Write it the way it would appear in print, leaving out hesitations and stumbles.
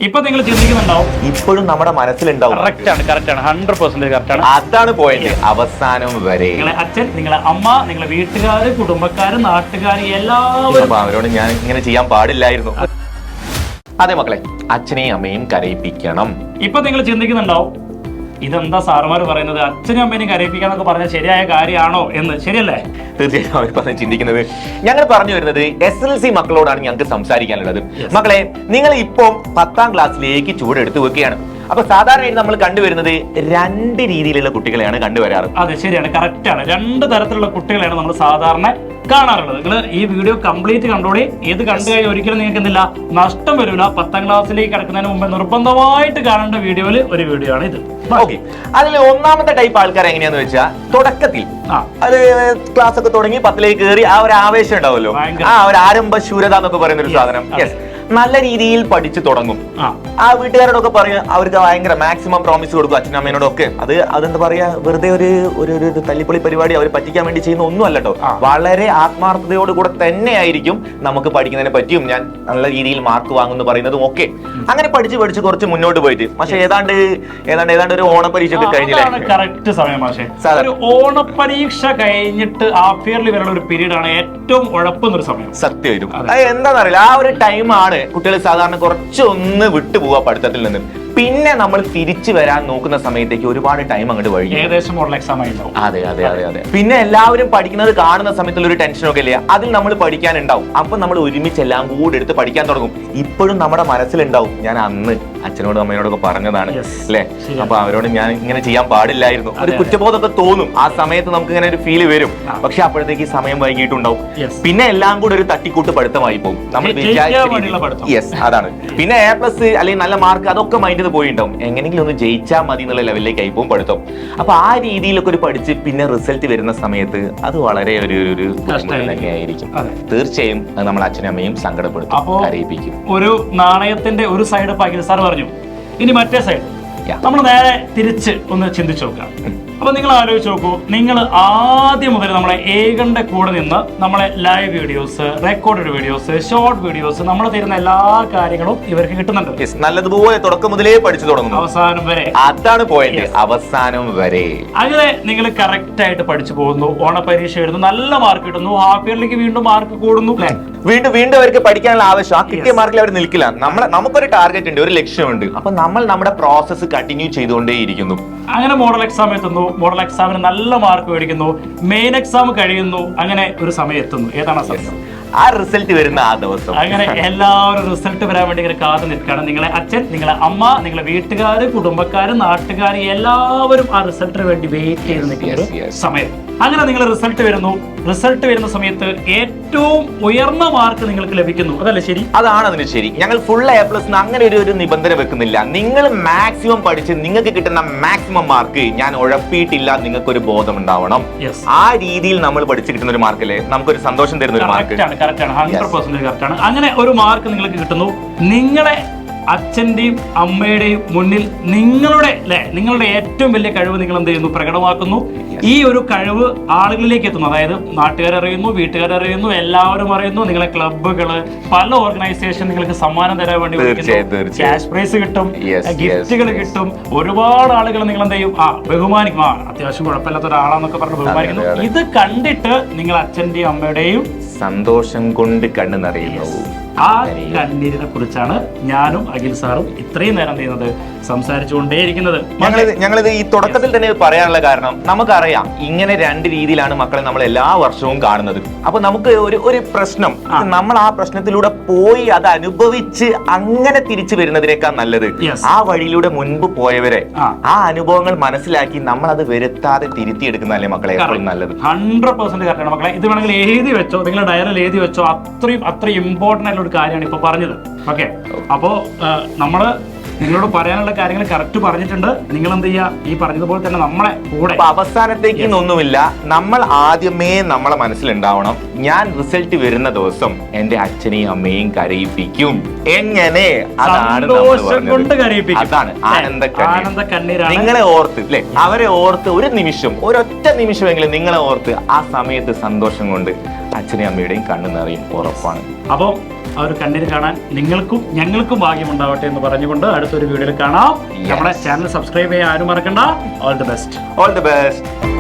ഇപ്പൊ നിങ്ങൾ ചിന്തിക്കുന്നുണ്ടാവും, ഇപ്പോഴും നമ്മുടെ മനസ്സിലുണ്ടാവും. കറക്റ്റ് ആണ് 100% കറക്റ്റ് ആണ്. അതാണ് പോയിന്റ്. അവസാനം വരെ നിങ്ങളെ അച്ഛൻ, നിങ്ങളെ അമ്മ, നിങ്ങളെ വീട്ടുകാര്, കുടുംബക്കാര്, നാട്ടുകാര് എല്ലാവരും അവരോട് ഞാൻ ഇങ്ങനെ ചെയ്യാൻ പാടില്ലായിരുന്നു. അതെ മക്കളെ, അച്ഛനെയും അമ്മയും കരയിപ്പിക്കണം. ഇപ്പൊ നിങ്ങൾ ചിന്തിക്കുന്നുണ്ടാവും, ഇതെന്താ സാറുമാര് പറയുന്നത്, അച്ഛനും അമ്മേനെയും കരയിപ്പിക്കാന്നൊക്കെ പറഞ്ഞ ശരിയായ കാര്യമാണോ എന്ന്. ശരിയല്ലേ? തീർച്ചയായും അവർ പറഞ്ഞ് ചിന്തിക്കുന്നത്. ഞങ്ങൾ പറഞ്ഞു വരുന്നത് SLC മക്കളോടാണ് ഞങ്ങൾക്ക് സംസാരിക്കാനുള്ളത്. മക്കളെ, നിങ്ങൾ ഇപ്പം 10ാം ക്ലാസ്സിലേക്ക് ചൂടെടുത്ത് വെക്കുകയാണ്. അപ്പൊ സാധാരണയായിട്ട് നമ്മൾ കണ്ടുവരുന്നത് 2 രീതിയിലുള്ള കുട്ടികളെയാണ് കണ്ടുവരാറ്. അതെ, ശരിയാണ്, കറക്റ്റ് ആണ്. 2 തരത്തിലുള്ള കുട്ടികളെയാണ് നമ്മൾ സാധാരണ കാണാറുള്ളത്. നിങ്ങൾ ഈ വീഡിയോ കംപ്ലീറ്റ് കണ്ടോളി. ഇത് കണ്ടു കഴിഞ്ഞാൽ ഒരിക്കലും നിങ്ങൾക്ക് എന്തില്ല, നഷ്ടം വരില്ല. 10ാം ക്ലാസ്സിലേക്ക് കിടക്കുന്നതിന് മുമ്പ് നിർബന്ധമായിട്ട് കാണേണ്ട വീഡിയോയിൽ ഒരു വീഡിയോ ആണ് ഇത്. ഓക്കെ, അതിൽ ഒന്നാമത്തെ ടൈപ്പ് ആൾക്കാർ എങ്ങനെയാന്ന് വെച്ചാൽ, തുടക്കത്തിൽ അത് ക്ലാസ് ഒക്കെ തുടങ്ങി 10ലേക്ക് കയറി ആ ഒരു ആവേശം ഉണ്ടാവുമല്ലോ, ആ ഒരു ആരംഭ ശൂരത എന്നൊക്കെ പറയുന്ന ഒരു സാധനം. യെസ്, നല്ല രീതിയിൽ പഠിച്ചു തുടങ്ങും. ആ വീട്ടുകാരോടൊക്കെ പറയും, അവർക്ക് ഭയങ്കര മാക്സിമം പ്രോമിസ് കൊടുക്കും, അച്ഛനും അമ്മേനോടൊക്കെ. അതെന്താ പറയാ, വെറുതെ ഒരു തല്ലിപ്പൊളി പരിപാടി അവർ പറ്റിക്കാൻ വേണ്ടി ചെയ്യുന്ന ഒന്നും അല്ല കേട്ടോ. വളരെ ആത്മാർത്ഥതയോടുകൂടെ തന്നെയായിരിക്കും നമുക്ക് പഠിക്കുന്നതിനെ പറ്റിയും ഞാൻ നല്ല രീതിയിൽ മാർക്ക് വാങ്ങുന്നു പറയുന്നതും ഒക്കെ. അങ്ങനെ പഠിച്ച് കുറച്ച് മുന്നോട്ട് പോയിട്ട്, പക്ഷെ ഏതാണ്ട് ഒരു ഓണപരീക്ഷ ഒക്കെ കഴിഞ്ഞില്ലേ, കറക്റ്റ് സമയം. പക്ഷേ ഒരു ഓണപരീക്ഷ കഴിഞ്ഞിട്ട് ഹാഫ് ഇയർലി വരെയുള്ള ഒരു പീരീഡ് ആണ് ഏറ്റവും ഉഴപ്പുന്നൊരു സമയം. സത്യമായിട്ടും എന്താണെന്നറിയില്ല, ആ ഒരു ടൈമാണ് കുട്ടികൾ സാധാരണ കുറച്ചൊന്ന് വിട്ടുപോവാ പഠിത്തത്തിൽ നിന്ന്. പിന്നെ നമ്മൾ തിരിച്ചു വരാൻ നോക്കുന്ന സമയത്തേക്ക് ഒരുപാട് ടൈം അങ്ങോട്ട് വഴി, ഏകദേശം മോഡൽ എക്സാം ആയിട്ടുണ്ടാവും. അതെ. പിന്നെ എല്ലാവരും പഠിക്കുന്നത് കാണുന്ന സമയത്തുള്ള ഒരു ടെൻഷനൊക്കെ ഇല്ലേ, അതിൽ നമ്മൾ പഠിക്കാനുണ്ടാവും. അപ്പൊ നമ്മൾ ഒരുമിച്ച് എല്ലാം കൂടെ എടുത്ത് പഠിക്കാൻ തുടങ്ങും. ഇപ്പോഴും നമ്മുടെ മനസ്സിലുണ്ടാവും, ഞാൻ അന്ന് അച്ഛനോടും അമ്മയോടൊക്കെ പറഞ്ഞതാണ് അല്ലെ, അപ്പൊ അവരോട് ഞാൻ ഇങ്ങനെ ചെയ്യാൻ പാടില്ലായിരുന്നു. ഒരു കുറ്റബോധമൊക്കെ തോന്നും ആ സമയത്ത്, നമുക്ക് ഇങ്ങനെ ഒരു ഫീല് വരും. പക്ഷെ അപ്പോഴത്തേക്ക് സമയം വൈകിട്ടുണ്ടാവും. പിന്നെ എല്ലാം കൂടെ ഒരു തട്ടിക്കൂട്ട് പഠിത്തമായി പോകും. നമ്മൾ അതാണ്. പിന്നെ A+ അല്ലെങ്കിൽ നല്ല മാർക്ക് അതൊക്കെ മൈൻഡ് പോയിണ്ടാവും. എങ്ങനെയെങ്കിലും ഒന്ന് ജയിച്ചാൽ മതി എന്നുള്ള ലെവലിലേക്ക് ആയി പോകും പഠിത്തം. അപ്പൊ ആ രീതിയിലൊക്കെ ഒരു പഠിച്ച് പിന്നെ റിസൾട്ട് വരുന്ന സമയത്ത് അത് വളരെ ഒരു തന്നെയായിരിക്കും. തീർച്ചയായും അത് നമ്മൾ അച്ഛനും അമ്മയും സങ്കടപ്പെടുത്തും, കരയിപ്പിക്കും. ഒരു നാണയത്തിന്റെ ഒരു സൈഡ് പാകിസ്ഥാൻ സാർ പറഞ്ഞു, ഇനി മറ്റേ സൈഡ് നമ്മൾ നേരെ തിരിച്ച് ഒന്ന് ചിന്തിച്ചു നോക്കാം. അപ്പൊ നിങ്ങൾ ആലോചിച്ച് നോക്കൂ, നിങ്ങൾ ആദ്യം മുതൽ നമ്മളെ ഏകന്റെ കൂടെ നിന്ന് നമ്മളെ live videos, recorded videos, short videos, നമ്മൾ തരുന്ന എല്ലാ കാര്യങ്ങളും ഇവർക്ക് കിട്ടുന്നുണ്ട്. നല്ലതുപോലെ തുടക്കം മുതലേ പഠിച്ചു തുടങ്ങും, അവസാനം വരെ. അതാണ് പോയിന്റ്, അവസാനം വരെ. അങ്ങനെ നിങ്ങൾ കറക്റ്റ് ആയിട്ട് പഠിച്ചു പോകുന്നു, ഓണപരീക്ഷ എഴുതുന്നു, നല്ല മാർക്ക് കിട്ടുന്നു, ഹാഫ് ഇയറിലേക്ക് വീണ്ടും മാർക്ക് കൂടുന്നു. വീണ്ടും അവർക്ക് പഠിക്കാനുള്ള ആവശ്യം, ആ കിട്ടിയ മാർക്കിൽ അവർ നിൽക്കില്ല. നമുക്കൊരു ടാർഗറ്റ് ഉണ്ട്, ഒരു ലക്ഷ്യമുണ്ട്. അപ്പൊ നമ്മൾ നമ്മുടെ പ്രോസസ്സ് കണ്ടിന്യൂ ചെയ്തുകൊണ്ടേയിരിക്കുന്നു. അങ്ങനെ മോഡൽ എക്സാം എത്തുന്നു, മോഡൽ എക്സാമിന് നല്ല മാർക്ക് മേടിക്കുന്നു, മെയിൻ എക്സാം കഴിയുന്നു. അങ്ങനെ ഒരു സമയം എത്തുന്നു. ഏതാണ് ആ സമയം? ആ റിസൾട്ട് വരുന്ന ആ ദിവസം. അങ്ങനെ എല്ലാവരും റിസൾട്ട് വരാൻ വേണ്ടി ഇങ്ങനെ കാത്തു നിൽക്കുകയാണ്. നിങ്ങളെ അച്ഛൻ, നിങ്ങളെ അമ്മ, നിങ്ങളെ വീട്ടുകാര്, കുടുംബക്കാര്, നാട്ടുകാര് എല്ലാവരും ആ റിസൾട്ടിന് വേണ്ടി വെയിറ്റ് ചെയ്ത് നിൽക്കുന്ന സമയം. അങ്ങനെ നിങ്ങൾ റിസൾട്ട് വരുന്ന സമയത്ത് ഏറ്റവും ഉയർന്ന മാർക്ക് നിങ്ങൾക്ക് ലഭിക്കുന്നു. അതല്ലേ ശരി? അതാണ് അതിന് ശരി. ഞങ്ങൾ ഫുൾ A+ അങ്ങനെ ഒരു നിബന്ധന വെക്കുന്നില്ല. നിങ്ങൾ മാക്സിമം പഠിച്ച് നിങ്ങൾക്ക് കിട്ടുന്ന മാക്സിമം മാർക്ക് ഞാൻ ഉഴപ്പിയിട്ടില്ല, നിങ്ങൾക്കൊരു ബോധം ഉണ്ടാവണം. ആ രീതിയിൽ നമ്മൾ പഠിച്ചു കിട്ടുന്ന ഒരു മാർക്കല്ലേ നമുക്കൊരു സന്തോഷം തരുന്ന ഒരു മാർക്ക്. കറക്റ്റ് ആണ്, 100% കറക്റ്റ് ആണ്. അങ്ങനെ ഒരു മാർക്ക് നിങ്ങൾക്ക് കിട്ടുന്നു. നിങ്ങളെ അച്ഛന്റെയും അമ്മയുടെയും മുന്നിൽ നിങ്ങളുടെ ഏറ്റവും വലിയ കഴിവ് നിങ്ങൾ എന്ത് ചെയ്യുന്നു, പ്രകടമാക്കുന്നു. ഈ ഒരു കഴിവ് ആളുകളിലേക്ക് എത്തുന്നു. അതായത് നാട്ടുകാരറിയുന്നു, വീട്ടുകാരറിയുന്നു, എല്ലാവരും അറിയുന്നു. നിങ്ങളെ ക്ലബ്ബുകള്, പല ഓർഗനൈസേഷൻ നിങ്ങൾക്ക് സമ്മാനം തരാൻ വേണ്ടി ക്യാഷ് പ്രൈസ് കിട്ടും, ഗിഫ്റ്റുകൾ കിട്ടും. ഒരുപാട് ആളുകൾ നിങ്ങൾ എന്ത് ചെയ്യും, ബഹുമാനിക്കും. അത്യാവശ്യം കുഴപ്പമില്ലാത്ത ഒരാളാന്നൊക്കെ പറഞ്ഞ് ബഹുമാനിക്കുന്നു. ഇത് കണ്ടിട്ട് നിങ്ങൾ അച്ഛന്റെയും അമ്മയുടെയും സന്തോഷം കൊണ്ട് കണ്ണു നിറയുന്നു. ആ കണ്ണീരിനെ കുറിച്ചാണ് ഞാനും അഖിൽ സാറും ഇത്രയും നേരം ചെയ്യുന്നത്, സംസാരിച്ചുകൊണ്ടേയിരിക്കുന്നത്. ഞങ്ങളിത് ഈ തുടക്കത്തിൽ തന്നെ പറയാനുള്ള കാരണം, നമുക്കറിയാം ഇങ്ങനെ 2 രീതിയിലാണ് മക്കളെ നമ്മൾ എല്ലാ വർഷവും കാണുന്നത്. അപ്പൊ നമുക്ക് ഒരു പ്രശ്നം, നമ്മൾ ആ പ്രശ്നത്തിലൂടെ പോയി അത് അനുഭവിച്ച് അങ്ങനെ തിരിച്ചു വരുന്നതിനേക്കാൾ നല്ലത് ആ വഴിയിലൂടെ മുൻപ് പോയവരെ ആ അനുഭവങ്ങൾ മനസ്സിലാക്കി നമ്മൾ അത് വരുത്താതെ തിരുത്തിയെടുക്കുന്നതല്ലേ മക്കളെ എപ്പോഴും നല്ലത്. 100% കറക്റ്റാണ് മക്കളെ. ഇത് വേണമെങ്കിൽ എഴുതി വെച്ചോ, നിങ്ങളുടെ ഡയറിയിൽ എഴുതി വെച്ചോ. അത്രയും ഇമ്പോർട്ടന്റ് ആയിട്ടുള്ള ഒരു കാര്യമാണ് ഇപ്പൊ പറഞ്ഞത്. ഓക്കെ, അപ്പോ നമ്മള് നിങ്ങളോട് പറയാനുള്ള കാര്യങ്ങൾ കറക്റ്റ് പറഞ്ഞിട്ടുണ്ട്. നിങ്ങൾ എന്ത് ചെയ്യുക, ഈ പറഞ്ഞതുപോലെ തന്നെ നമ്മളെ കൂടെ. അവസാനത്തേക്ക് ഒന്നുമില്ല, നമ്മൾ ആദ്യമേ നമ്മളെ മനസ്സിലുണ്ടാവണം, ഞാൻ റിസൾട്ട് വരുന്ന ദിവസം എന്റെ അച്ഛനെയും അമ്മയും കരയിപ്പിക്കും. എങ്ങനെ? അതാണ് ആനന്ദക്കണ്ണീരാണ്. നിങ്ങളെ ഓർത്ത് അല്ലെ, അവരെ ഓർത്ത് ഒരു നിമിഷം, ഒരൊറ്റ നിമിഷമെങ്കിലും നിങ്ങളെ ഓർത്ത് ആ സമയത്ത് സന്തോഷം കൊണ്ട് അച്ഛനെയും അമ്മയുടെയും കണ്ണു നിറയും, ഉറപ്പാണ്. അപ്പൊ ആ ഒരു കണ്ണീര് കാണാൻ നിങ്ങൾക്കും ഞങ്ങൾക്കും ഭാഗ്യമുണ്ടാവട്ടെ എന്ന് പറഞ്ഞുകൊണ്ട് അടുത്തൊരു വീഡിയോയിൽ കാണാം. നമ്മുടെ ചാനൽ സബ്സ്ക്രൈബ് ചെയ്യാൻ ആരും മറക്കണ്ട. All the best.